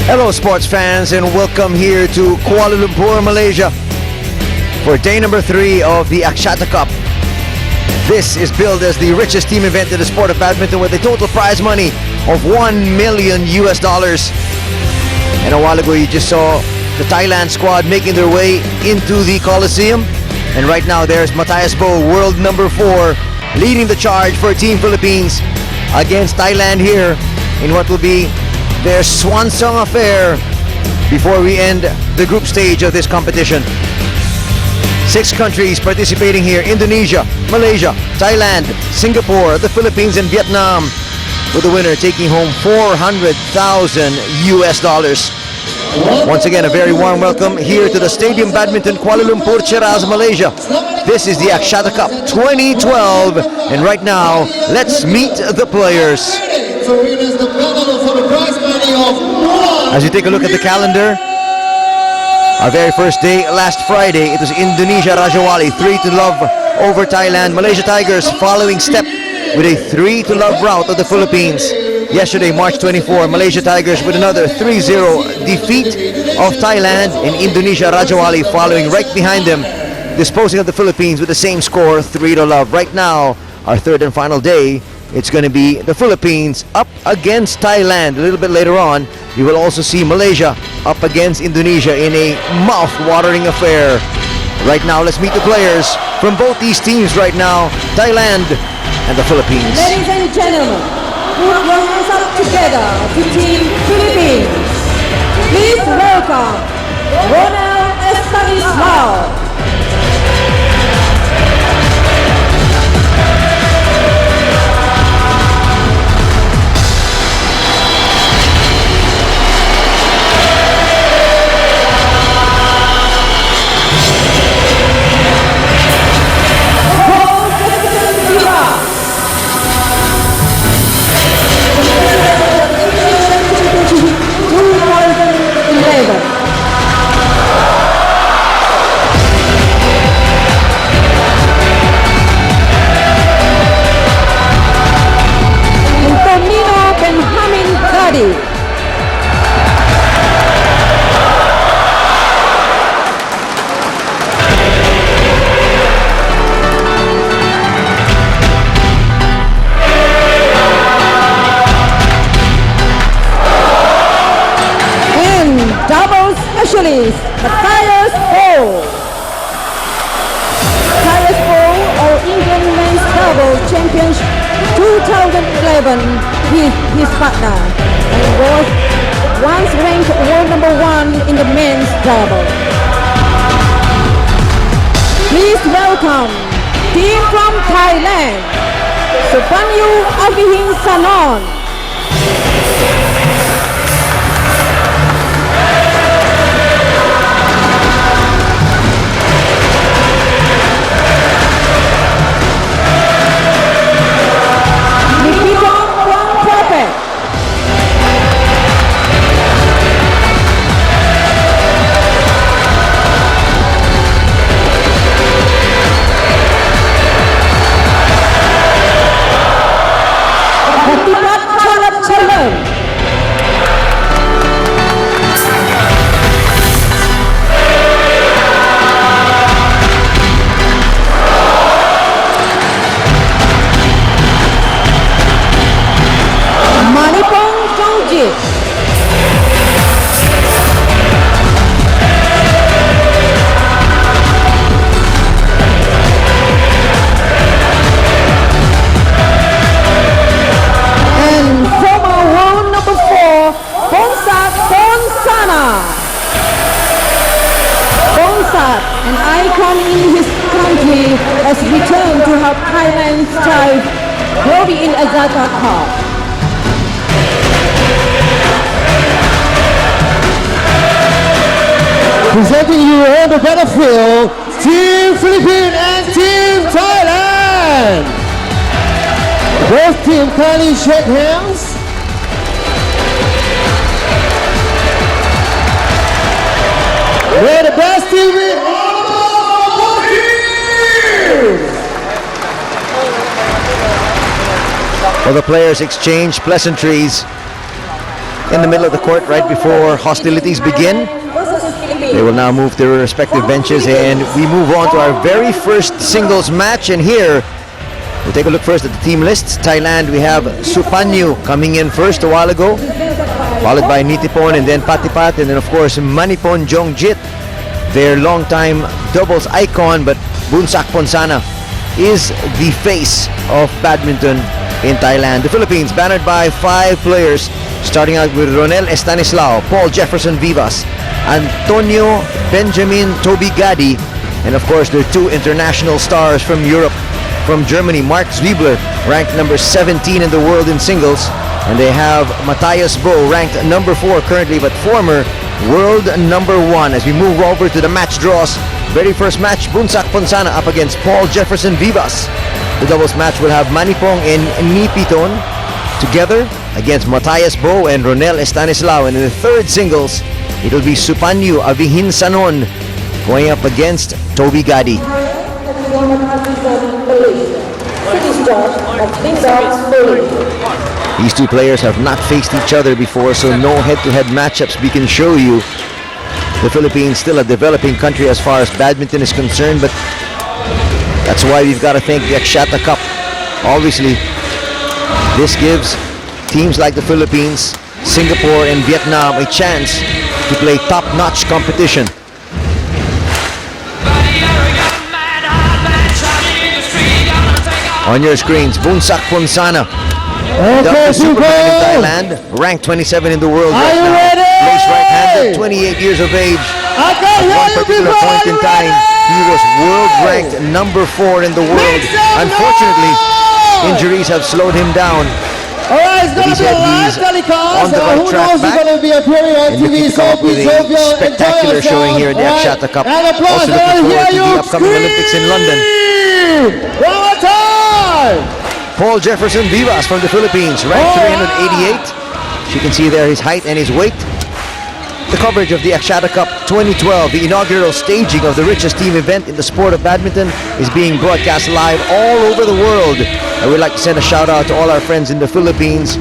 Hello sports fans and welcome here to Kuala Lumpur, Malaysia for day number 3 of the Axiata Cup. This is billed as the richest team event in the sport of badminton with a total prize money of $1 million. And a while ago you just saw the Thailand squad making their way into the Coliseum. And right now there's Matthias Bo, world number 4, leading the charge for Team Philippines against Thailand here in what will be their swan song affair before we end the group stage of this competition. 6 countries participating here: Indonesia, Malaysia, Thailand, Singapore, the Philippines, and Vietnam, with the winner taking home $400,000. Once again, a very warm welcome here to the Stadium Badminton Kuala Lumpur, Cheras, Malaysia. This is the Axiata Cup 2012, and right now, let's meet the players. As you take a look at the calendar, our very first day last Friday, it was Indonesia Rajawali 3-0 over Thailand. Malaysia Tigers following step with a 3-0 rout of the Philippines. Yesterday, March 24, Malaysia Tigers with another 3-0 defeat of Thailand, and Indonesia Rajawali following right behind them, disposing of the Philippines with the same score, 3-0. Right now, our third and final day, it's going to be the Philippines up against Thailand. A little bit later on, you will also see Malaysia up against Indonesia in a mouth-watering affair. Right now, let's meet the players from both these teams right now, Thailand and the Philippines. Ladies and gentlemen, put your hands up together to Team Philippines. Please welcome Ronald Estanislao. Matthias Bo. Matthias Bo, All England Men's Double Championship 2011 with his partner, and was once ranked world number 1 in the men's double. Please welcome team from Thailand, Supanyu Avihin Sanon. Boonsak, an icon in his country, has returned to help Thailand strive glory in Axiata Cup. Presenting you on the battlefield, Team Philippines and Team Thailand. Both teams kindly shake hands. We're the best team in all teams. Well, the players exchange pleasantries in the middle of the court right before hostilities begin. They will now move to their respective benches, and we move on to our very first singles match. And here, we'll take a look first at the team lists. Thailand, we have Supanyu coming in first a while ago, followed by Nitipon and then Patipat, and then of course Manipon Jongjit, their longtime doubles icon. But Boonsak Ponsana is the face of badminton in Thailand. The Philippines, bannered by 5 players, starting out with Ronel Estanislao, Paul Jefferson Vivas, Antonio Benjamin Toby Gadi, and of course their 2 international stars from Europe. From Germany, Mark Zwiebler, ranked number 17 in the world in singles, and they have Matthias Bo, ranked number 4 currently, but former world number 1. As we move over to the match draws, very first match, Boonsak Ponsana up against Paul Jefferson Vivas. The doubles match will have Manipong and Nipiton together against Matthias Bo and Ronel Estanislao. And in the third singles, it'll be Supanyu Avihin Sanon going up against Toby Gadi. These 2 players have not faced each other before, so no head-to-head matchups we can show you. The Philippines, still a developing country as far as badminton is concerned, but that's why we've got to thank the Axiata Cup. Obviously, this gives teams like the Philippines, Singapore, and Vietnam a chance to play top-notch competition. On your screens, Boonsak Ponsana, the Superman in Thailand, ranked 27 in the world right now. Plays right-handed, 28 years of age. At one particular point in time, he was world ranked number 4 in the world. Unfortunately, injuries have slowed him down. Alright, it's going to be a live telecast. Who knows who's going to be appearing on TV? So please hope you'll spectacular showing here in the Axiata Cup. And applause. Also looking forward to the upcoming Olympics in London. One more time. Paul Jefferson Vivas from the Philippines, ranked 388. As you can see there, his height and his weight. The coverage of the Axiata Cup 2012, the inaugural staging of the richest team event in the sport of badminton, is being broadcast live all over the world. I would like to send a shout out to all our friends in the Philippines,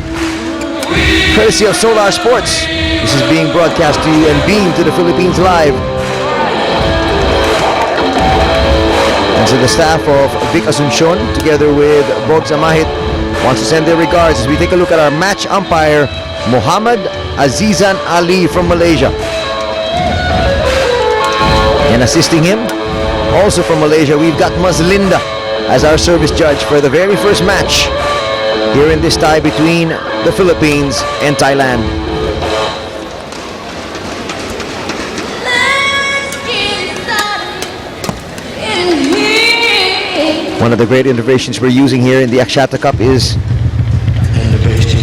courtesy of Solar Sports. This is being broadcast to you and beamed to the Philippines live. And so the staff of Vic Asuncion, together with Bogs Amahit, wants to send their regards as we take a look at our match umpire, Muhammad Azizan Ali from Malaysia. And assisting him, also from Malaysia, we've got Mazlinda as our service judge for the very first match here in this tie between the Philippines and Thailand. One of the great innovations we're using here in the Axiata Cup is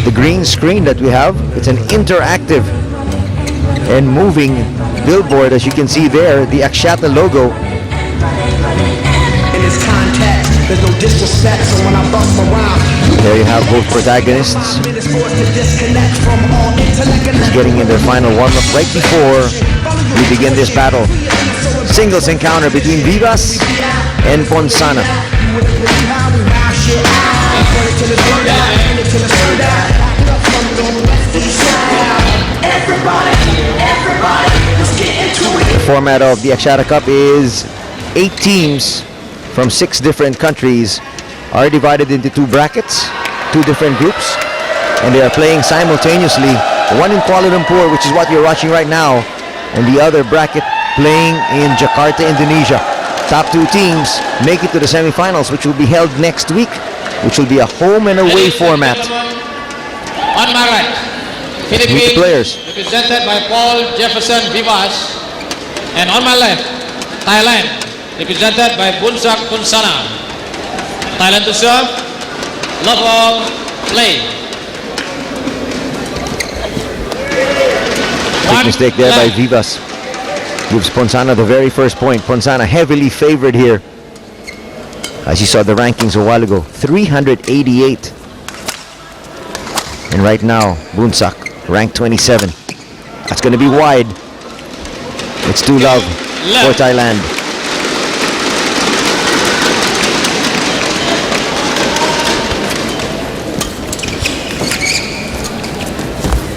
the green screen that we have. It's an interactive and moving billboard, as you can see there, the Axiata logo. There you have both protagonists getting in their final warm-up right before we begin this battle. Singles encounter between Vivas and Ponsana. The format of the Axiata Cup is 8 teams from 6 different countries are divided into 2 brackets, 2 different groups, and they are playing simultaneously. One in Kuala Lumpur, which is what you're watching right now, and the other bracket playing in Jakarta, Indonesia. Top 2 teams make it to the semifinals, which will be held next week, which will be a home and away format. On my right, Philippines, players represented by Paul Jefferson Vivas, and on my left, Thailand, represented by Boonsak Ponsana. Thailand to serve, love all, play. Big mistake there by Vivas. Gives Ponsana the very first point. Ponsana heavily favored here. As you saw the rankings a while ago, 388. And right now, Boonsak ranked 27. That's going to be wide. It's too love for Thailand.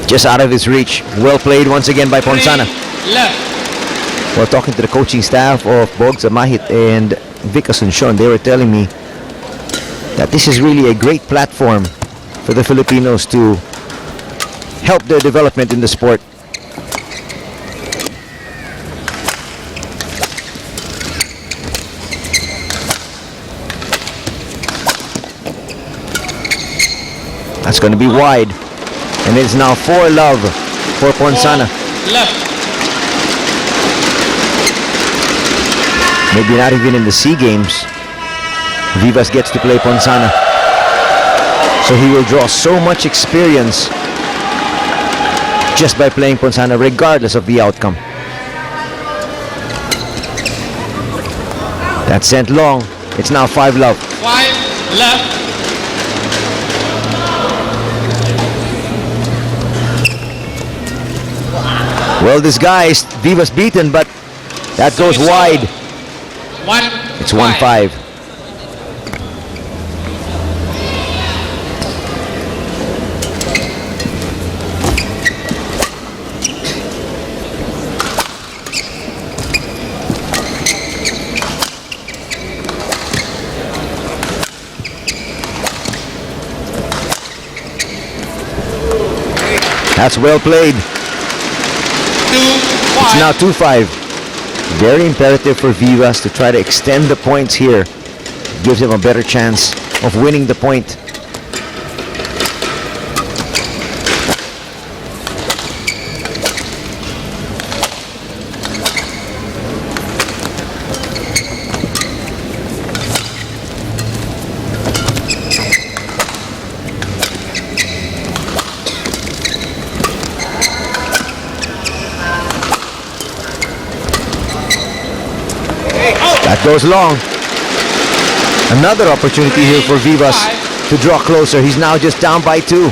Just out of his reach. Well played once again by Ponsana. Left. While talking to the coaching staff of Bogs Mahit and Vic Asuncion, they were telling me that this is really a great platform for the Filipinos to help their development in the sport. That's going to be wide. And it's now 4-love for Ponsana. Left. Maybe not even in the SEA Games, Vivas gets to play Ponsana. So he will draw so much experience just by playing Ponsana regardless of the outcome. That's sent long. It's now 5-love. 5 left. Well disguised, Vivas beaten, but that goes wide. It's 1-5. That's well played. 2-5. It's now 2-5. Very imperative for Vivas to try to extend the points here. Gives him a better chance of winning the point. That goes long. Another opportunity here for Vivas to draw closer. He's now just down by 2.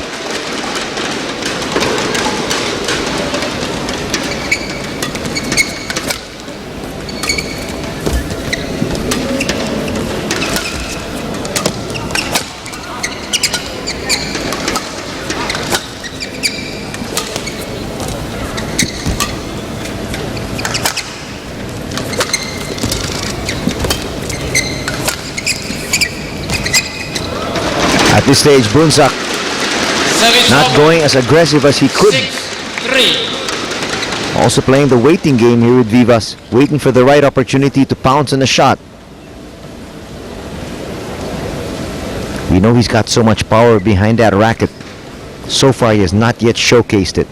At this stage, Boonsak not going as aggressive as he could. 6-3. Also playing the waiting game here with Vivas, waiting for the right opportunity to pounce on a shot. We know he's got so much power behind that racket. So far, he has not yet showcased it.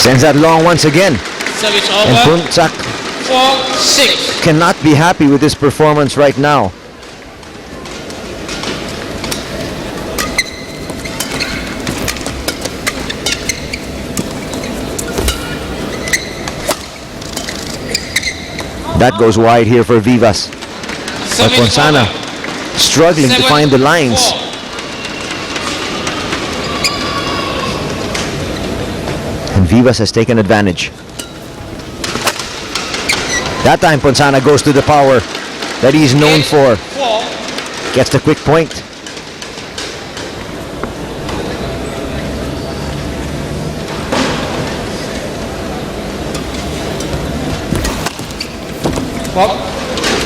Sends that long once again. Service And over. Boonsak 4-6. cannot be happy with his performance right now. That goes wide here for Vivas. But Service Ponsana over. struggling to find the lines. 7-4. And Vivas has taken advantage. That time Ponsana goes to the power that he's known for. 4. Gets the quick point.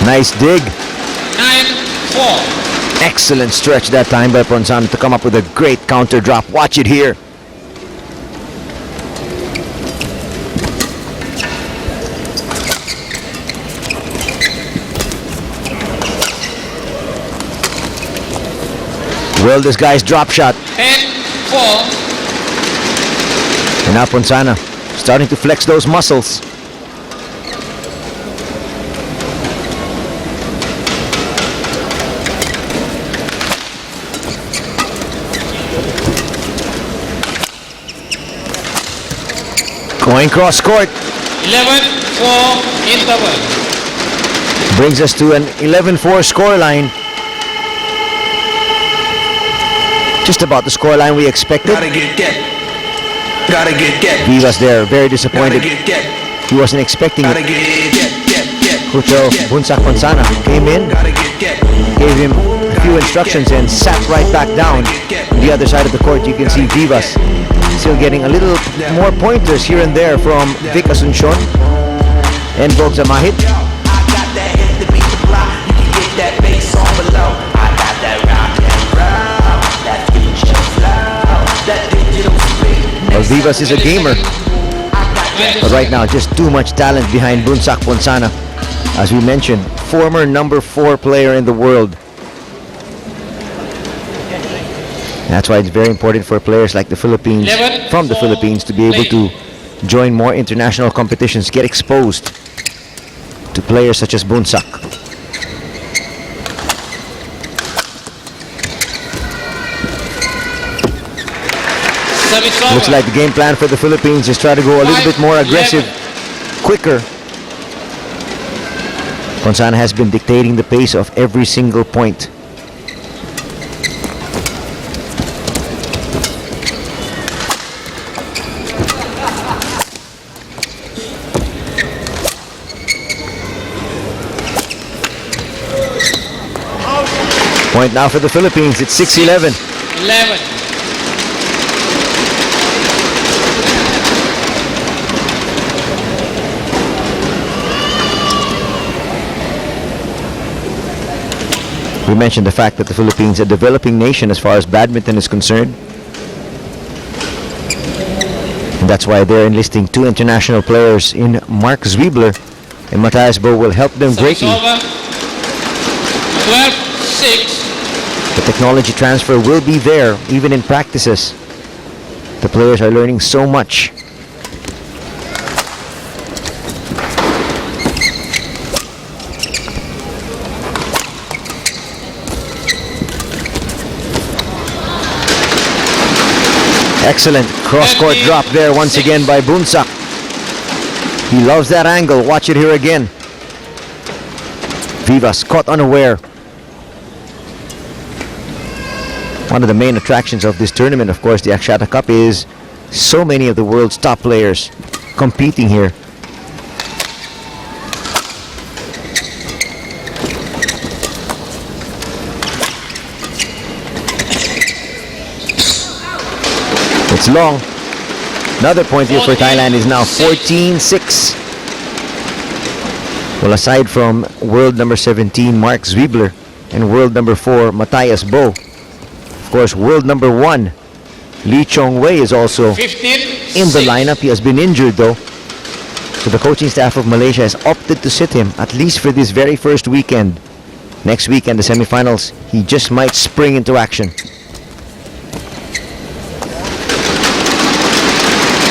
Nice dig. 9-4. Excellent stretch that time by Ponsana to come up with a great counter drop. Watch it here. Well, this guy's drop shot. 10-4. And now Ponsana starting to flex those muscles. Going cross court. 11-4 interval. Brings us to an 11-4 scoreline. Just about the scoreline we expected. Gotta get that. Gotta get. Vivas there, very Gotta disappointed. get. He wasn't expecting Gotta it. get. Hotel Boonsak Ponsana came in, Gotta get. gave him a few instructions and sat right back down. On the other side of the court, you can see Vivas still getting a little more pointers here and there from Vic Asuncion and Bogza Mahit. I got that hit to beat the block. You can get that bass on below. I got that rock and roll, that feature flow, that digital speed. Well, Vivas is a gamer, but right now just too much talent behind Boonsak Ponsana. As we mentioned, former number 4 player in the world. That's why it's very important for players like the Philippines, from the Philippines, to be able to join more international competitions, get exposed to players such as Boonsak. Looks like the game plan for the Philippines is try to go a little bit more aggressive, quicker. Ponsana has been dictating the pace of every single point. Point now for the Philippines. It's 6-11. 11. We mentioned the fact that the Philippines is a developing nation as far as badminton is concerned. And that's why they're enlisting 2 international players in Mark Zwiebler and Matthias Bo will help them Service greatly. over. 12-6. The technology transfer will be there even in practices. The players are learning so much. Excellent cross-court drop there once again by Boonsak. He loves that angle. Watch it here again. Vivas caught unaware. One of the main attractions of this tournament, of course, the Axiata Cup, is so many of the world's top players competing here. It's long. Another point here for Thailand is now 14-6. Well, aside from world number 17, Mark Zwiebler, and world number 4, Matthias Bo, of course, world number 1, Lee Chong-wei is also 15. in the lineup. He has been injured though. So the coaching staff of Malaysia has opted to sit him, at least for this very first weekend. Next weekend, the semifinals, he just might spring into action.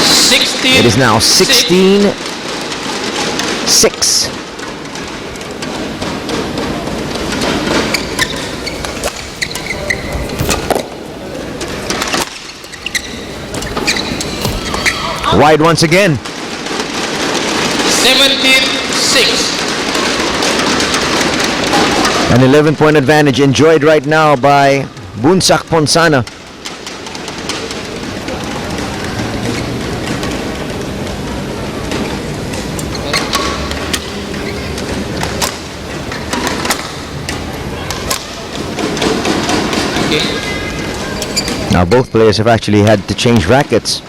16. It is now 16-6. Wide once again. 17-6. An 11-point advantage enjoyed right now by Boonsak Ponsana. Now both players have actually had to change rackets.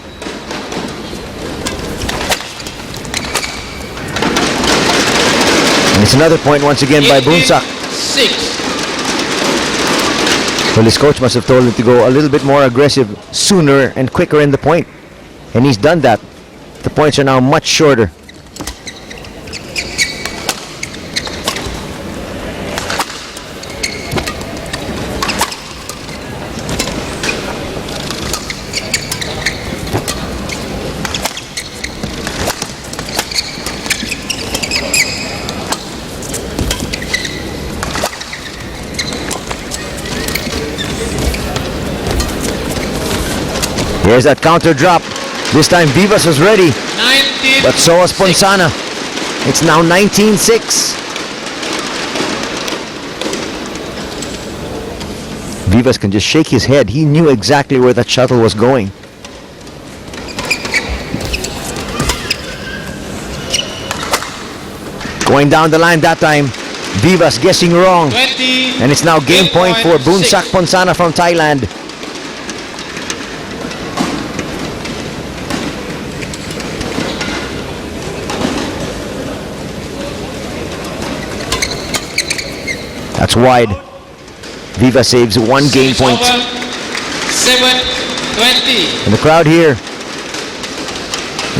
And it's another point once again by Boonsak. 6. Well, his coach must have told him to go a little bit more aggressive sooner and quicker in the point. And he's done that. The points are now much shorter. Here's that counter drop. This time Vivas was ready, 19. but so was Ponsana. It's now 19-6. Vivas can just shake his head. He knew exactly where that shuttle was going. Going down the line that time. Vivas guessing wrong. 20. And it's now game point for Boonsak Ponsana from Thailand. That's wide. Viva saves one game point. 7-20. And the crowd here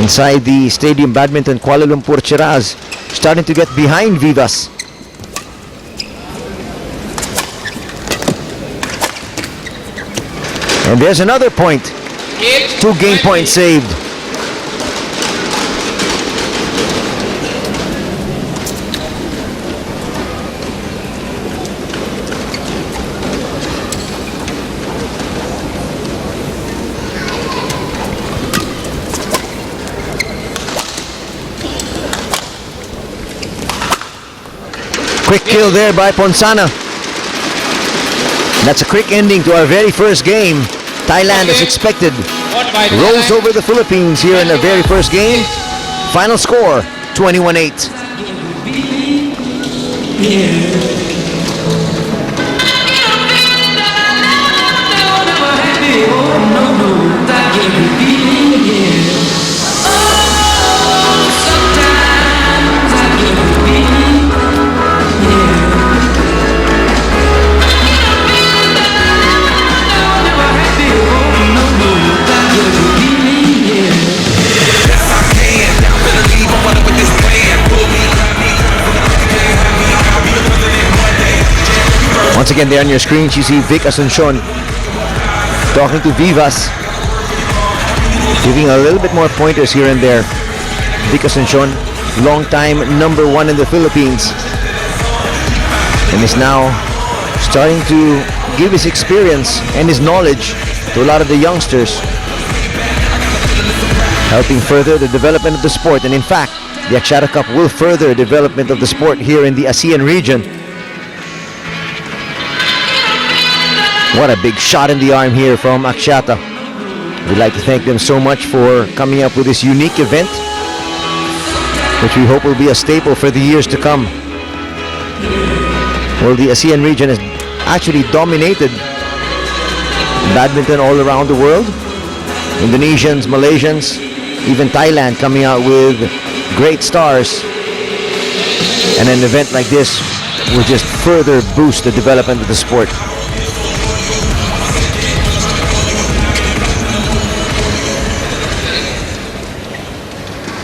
inside the stadium badminton Kuala Lumpur Cheras starting to get behind Vivas. And there's another point. 2 game points saved. Quick kill there by Ponsana. That's a quick ending to our very first game. Thailand, as expected, rolls over the Philippines here in their very first game. Final score, 21-8. Once again, there on your screens, you see Vivas talking to Vivas, giving a little bit more pointers here and there. Vivas, long-time number 1 in the Philippines, and is now starting to give his experience and his knowledge to a lot of the youngsters, helping further the development of the sport. And in fact, the Axiata Cup will further development of the sport here in the ASEAN region. What a big shot in the arm here from Axiata. We'd like to thank them so much for coming up with this unique event, which we hope will be a staple for the years to come. Well, the ASEAN region has actually dominated badminton all around the world. Indonesians, Malaysians, even Thailand coming out with great stars. And an event like this will just further boost the development of the sport.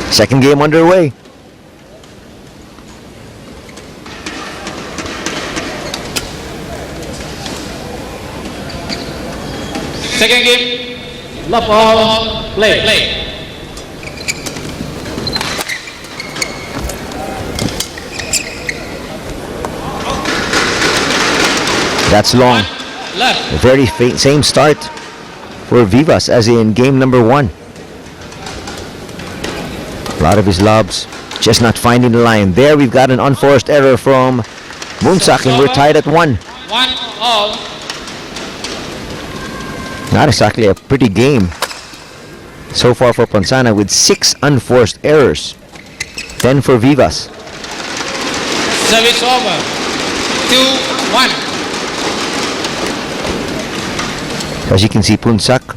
Second game underway. Second game. Love all. Play. That's long. Left. The very same start for Vivas as in game number 1. A lot of his lobs just not finding the line. There we've got an unforced error from Boonsak, and we're tied at 1. 1-all. Not exactly a pretty game so far for Ponsana, with 6 unforced errors. 10 for Vivas. Service over. 2-1. As you can see, Boonsak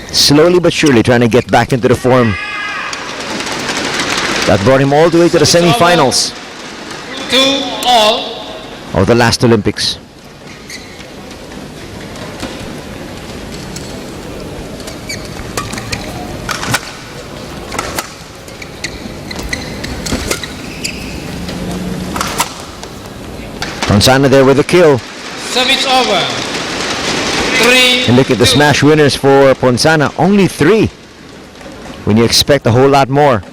slowly but surely trying to get back into the form that brought him all the way to the semi-finals 2-all. of the last Olympics. Ponsana there with a kill. Service over. 3. And look at the smash winners for Ponsana. Only 3 when you expect a whole lot more.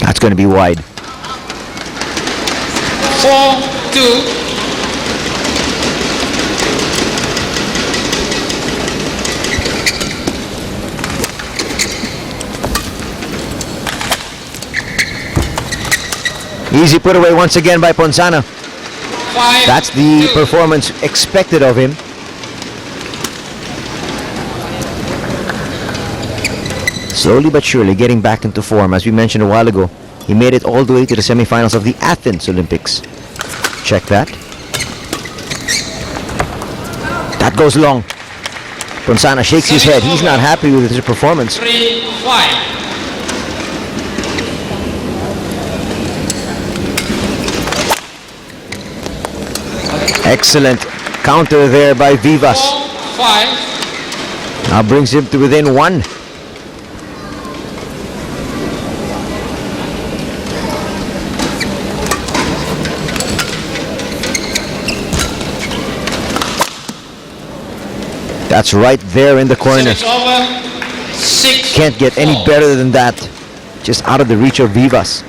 That's going to be wide. 4-2. Easy put away once again by Ponsana. 5. That's the 2. performance expected of him. Slowly but surely getting back into form. As we mentioned a while ago, he made it all the way to the semifinals of the Athens Olympics. Check that. That goes long. Ponsana shakes his head. He's not happy with his performance. 3-5. Excellent counter there by Vivas. 4-5. Now brings him to within 1. That's right there in the corner. Service over. 6. Can't get any better than that. Just out of the reach of Vivas.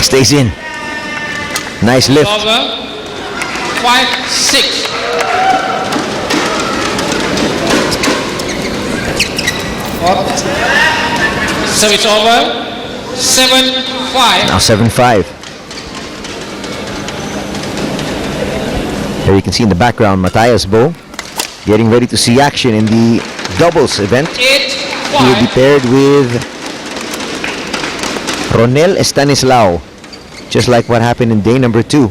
Stays in. Nice lift. Over. 5-6. Service over. 7-5. Now 7-5. There you can see in the background Matthias Bo getting ready to see action in the doubles event. 8-5. He will be paired with Ronel Estanislao, just like what happened in day number 2.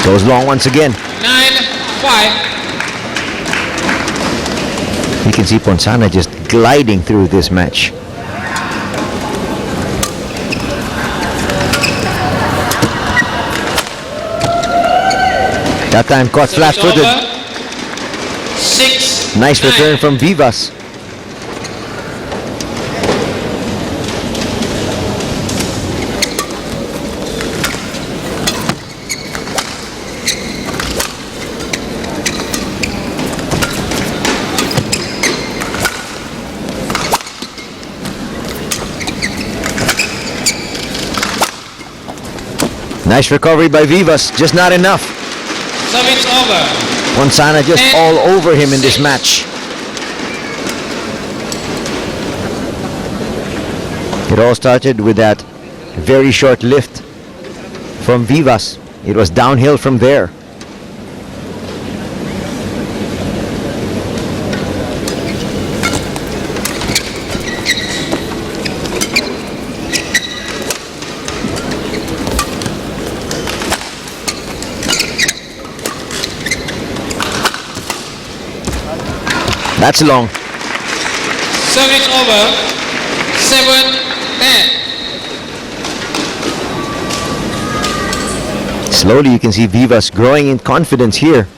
Goes long once again. 9-5. You can see Ponsana just gliding through this match. That time caught flat-footed. 6. Nice return from Vivas. Nice recovery by Vivas, just not enough. Service over. Ponsana just all over him in this match. It all started with that very short lift from Vivas. It was downhill from there. That's long. Service over. 7-10. Slowly you can see Vivas growing in confidence here.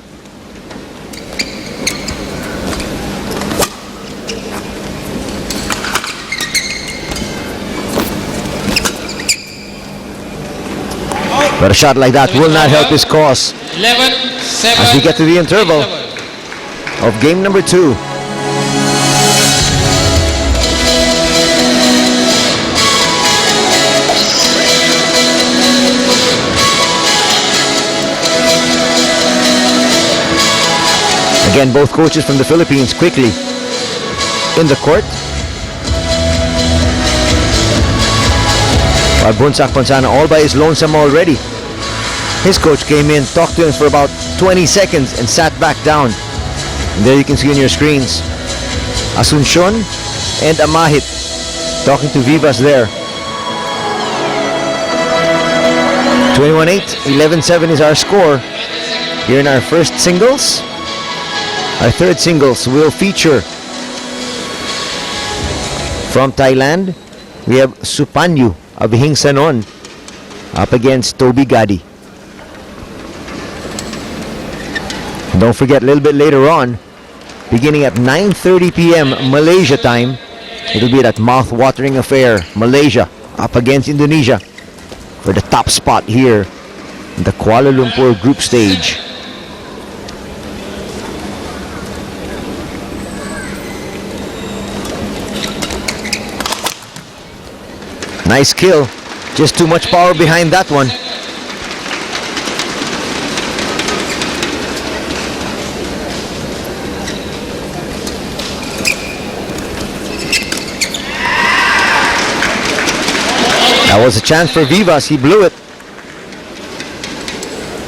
But a shot like that will not help his cause 11-7. as we get to the interval of game number 2. Again, both coaches from the Philippines quickly in the court. While Boonsak Ponsana all by his lonesome already. His coach came in, talked to him for about 20 seconds and sat back down. And there you can see on your screens Asuncion and Amahit talking to Vivas there. 21-8, 11-7 is our score here in our first singles. Our third singles will feature from Thailand. We have Supanyu of Hingsanon up against Toby Gadi. Don't forget, a little bit later on, beginning at 9:30 p.m. Malaysia time, it'll be that mouth-watering affair. Malaysia up against Indonesia for the top spot here in the Kuala Lumpur group stage. Nice kill Just too much power behind that one. That was a chance for Vivas. He blew it.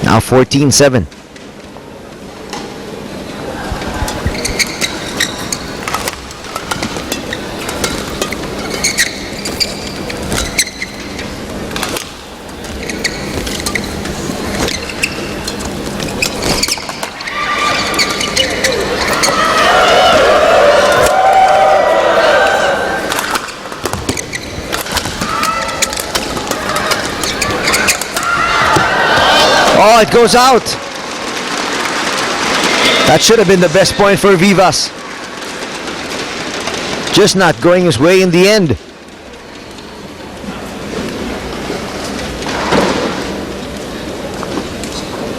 Now 14-7. Oh, it goes out. That should have been the best point for Vivas. Just not going his way in the end.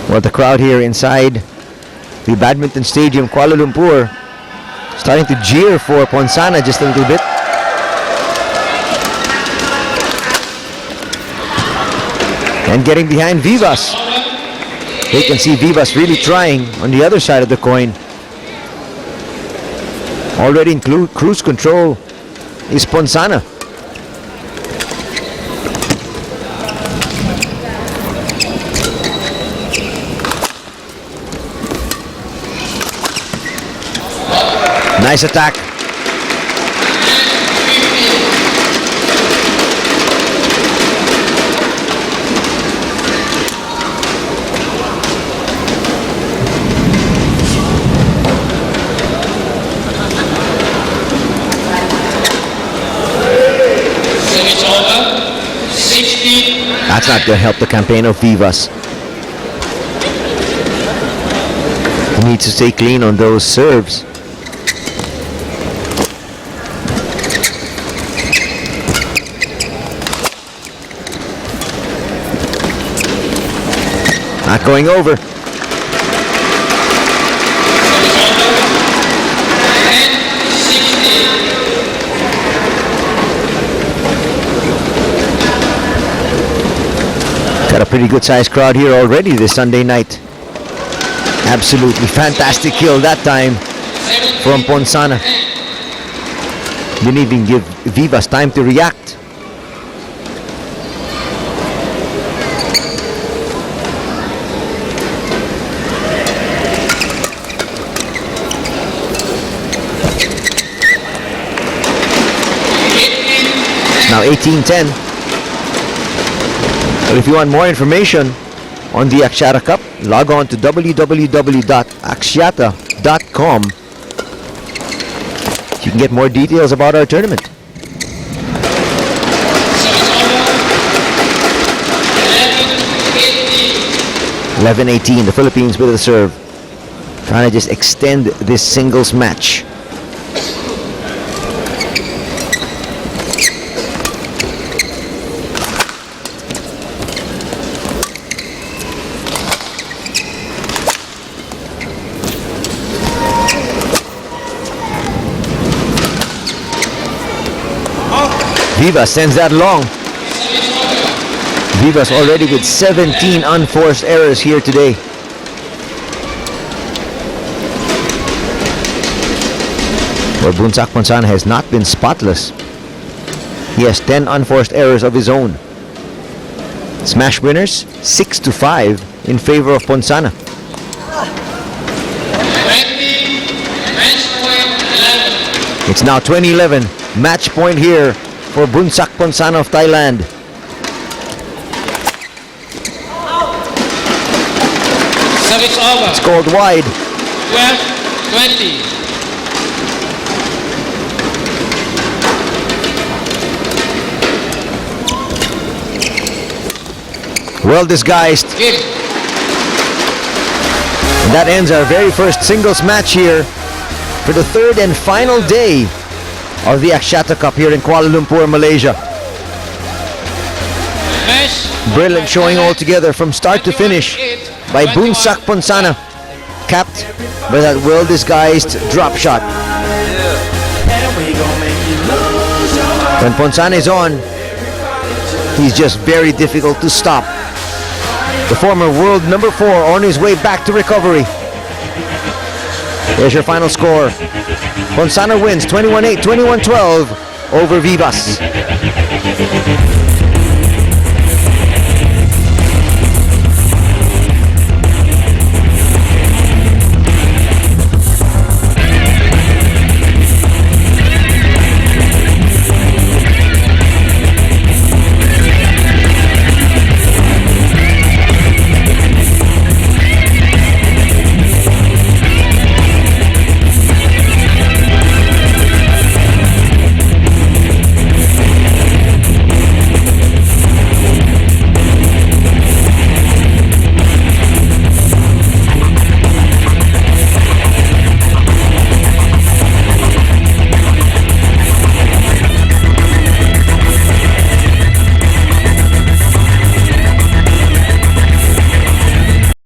Well, the crowd here inside the Badminton Stadium, Kuala Lumpur, starting to jeer for Ponsana just a little bit. And getting behind Vivas. They can see Vivas really trying on the other side of the coin. Already in cruise control is Ponsana. Nice attack. That's not going to help the campaign of Vivas. He needs to stay clean on those serves. Not going over. Got a pretty good sized crowd here already this Sunday night. Absolutely fantastic kill that time from Ponsana. Didn't even give Vivas time to react. It's now 18-10. But if you want more information on the Axiata Cup, log on to www.axiata.com. You can get more details about our tournament. 11-18, the Philippines with the serve. Trying to just extend this singles match. Vivas sends that long. Vivas already with 17 unforced errors here today. Where Boonsak Ponsana has not been spotless. He has 10 unforced errors of his own. Smash winners 6-5 in favor of Ponsana. It's now 2011. Match point here for Boonsak Ponsana of Thailand. Service over. It's called wide. 12-20. Well disguised. Give. And that ends our very first singles match here for the third and final day of the Axiata Cup here in Kuala Lumpur, Malaysia. Brilliant showing all together from start to finish by Boonsak Ponsana, capped by that well-disguised drop shot. When Ponsana is on, He's just very difficult to stop. The former world number 4 on his way back to recovery. Here's your final score. Ponsana wins 21-8, 21-12 over Vivas.